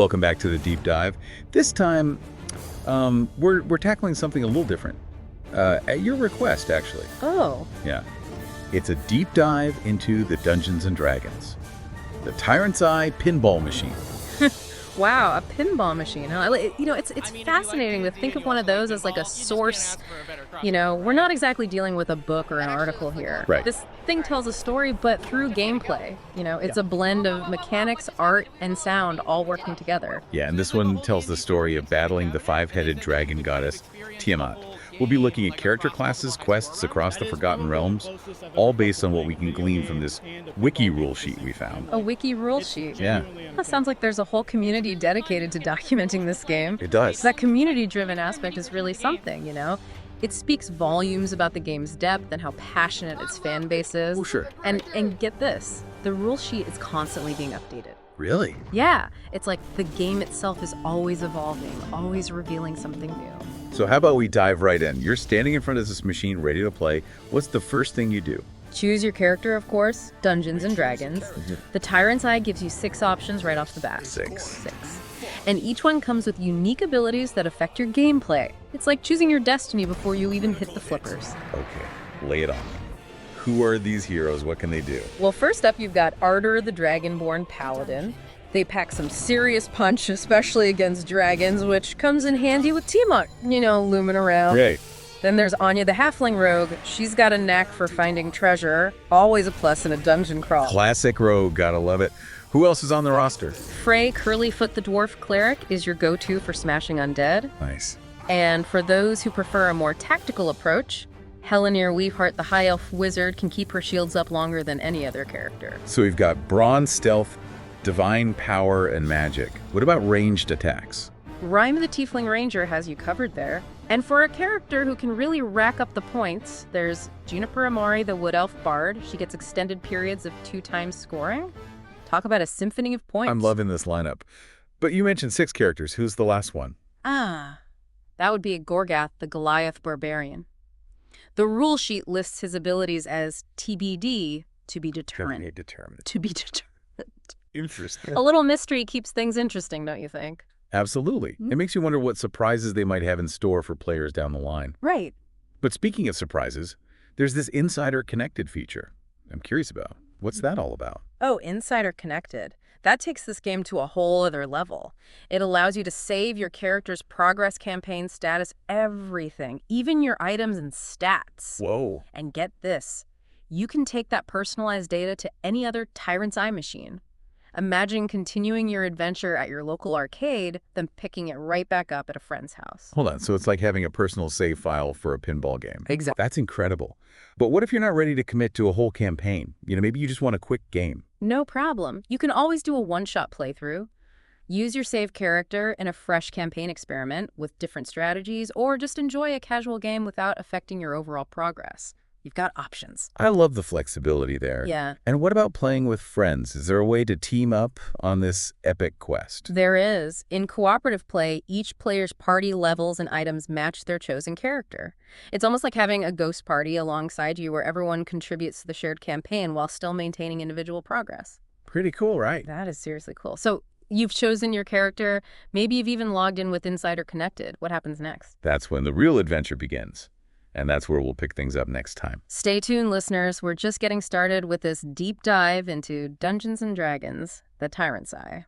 Welcome back to the deep dive. This time, we're tackling something a little different. At your request, actually. Oh. Yeah. It's a deep dive into the Dungeons and Dragons. The Tyrant's Eye pinball machine. Wow, a pinball machine, huh? You know, it's fascinating to think of one of those as like a source. You know, we're not exactly dealing with a book or an article here. Right. This thing tells a story, but through gameplay. You know, it's a blend of mechanics, art, and sound all working together. Yeah, and this one tells the story of battling the five-headed dragon goddess, Tiamat. We'll be looking at character classes, quests across the Forgotten Realms, all based on what we can glean from this wiki rule sheet we found. A wiki rule sheet? Yeah. That sounds like there's a whole community dedicated to documenting this game. It does. That community-driven aspect is really something, you know? It speaks volumes about the game's depth and how passionate its fan base is. Oh, sure. And get this, the rule sheet is constantly being updated. Really? Yeah, it's like the game itself is always evolving, always revealing something new. So how about we dive right in? You're standing in front of this machine ready to play. What's the first thing you do? Choose your character, of course, Dungeons and Dragons. The Tyrant's Eye gives you 6 options right off the bat. Six. And each one comes with unique abilities that affect your gameplay. It's like choosing your destiny before you even hit the flippers. Okay, lay it on me. Who are these heroes? What can they do? Well, first up, you've got Ardor, the Dragonborn Paladin. They pack some serious punch, especially against dragons, which comes in handy with Tiamat, you know, looming around. Great. Then there's Anya, the Halfling Rogue. She's got a knack for finding treasure, always a plus in a dungeon crawl. Classic rogue, gotta love it. Who else is on the roster? Frey, Curlyfoot the Dwarf Cleric, is your go-to for smashing undead. Nice. And for those who prefer a more tactical approach, Helenir Weaveheart, the High Elf Wizard, can keep her shields up longer than any other character. So we've got brawn, stealth, divine power, and magic. What about ranged attacks? Rhyme the Tiefling Ranger has you covered there. And for a character who can really rack up the points, there's Juniper Amori, the Wood Elf Bard. She gets extended periods of 2 times scoring. Talk about a symphony of points. I'm loving this lineup. But you mentioned 6 characters. Who's the last one? That would be Gorgath, the Goliath Barbarian. The rule sheet lists his abilities as TBD, to be determined. To be determined. Interesting. A little mystery keeps things interesting, don't you think? Absolutely. It makes you wonder what surprises they might have in store for players down the line. Right. But speaking of surprises, there's this Insider Connected feature I'm curious about. What's that all about? Oh, Insider Connected. That takes this game to a whole other level. It allows you to save your character's progress, campaign status, everything, even your items and stats. Whoa. And get this, you can take that personalized data to any other Tyrant's Eye machine. Imagine continuing your adventure at your local arcade, then picking it right back up at a friend's house. Hold on. So it's like having a personal save file for a pinball game. Exactly. That's incredible. But what if you're not ready to commit to a whole campaign? You know, maybe you just want a quick game. No problem. You can always do a one-shot playthrough. Use your save character in a fresh campaign experiment with different strategies, or just enjoy a casual game without affecting your overall progress. You've got options. I love the flexibility there. Yeah. And what about playing with friends? Is there a way to team up on this epic quest? There is. In cooperative play, each player's party levels and items match their chosen character. It's almost like having a ghost party alongside you where everyone contributes to the shared campaign while still maintaining individual progress. Pretty cool, right? That is seriously cool. So you've chosen your character. Maybe you've even logged in with Insider Connected. What happens next? That's when the real adventure begins. And that's where we'll pick things up next time. Stay tuned, listeners. We're just getting started with this deep dive into Dungeons and Dragons, the Tyrant's Eye.